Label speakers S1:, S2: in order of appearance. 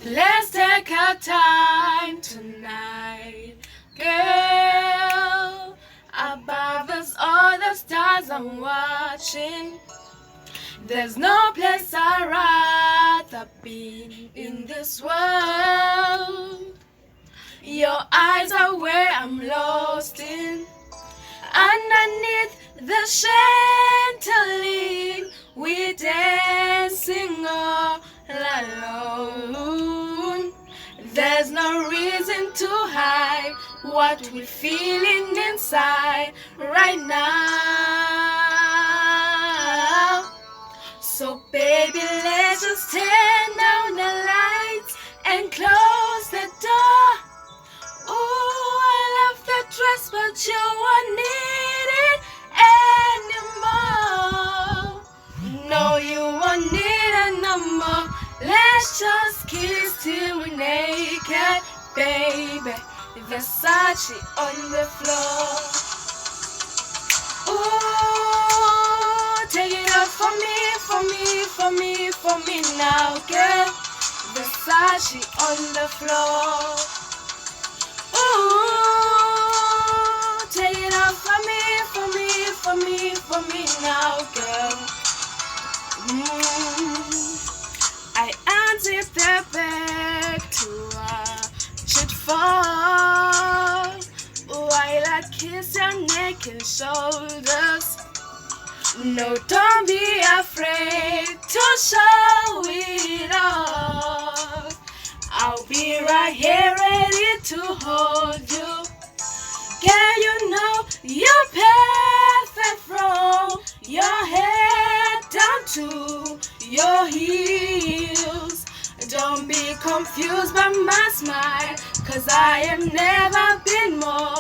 S1: Let's take our time tonight, girl. Above us, all the stars I'm watching. There's no place I'd rather be in this world. Your eyes are where I'm lost in. Underneath the chandelier, we're dancing all alone. There's no reason to hide what we're feeling inside right now. So baby, let's just turn down the lights and close the door. Ooh, I love that dress, but you won't need it anymore. No, you won't need it no more. Let's just kiss till we're naked, baby. Versace on the floor. Ooh, take it off for me, for me, for me, for me now, girl. Versace on the floor. Ooh, take it off for me, for me, for me, for me now, girl. I unzip the bag to watch it fall while I kiss your neck and shoulders. No, don't be afraid to show it off. I'll be right here ready to hold you. Girl, you know you're perfect from your head down to your heels. Don't be confused by my smile, 'cause I have never been more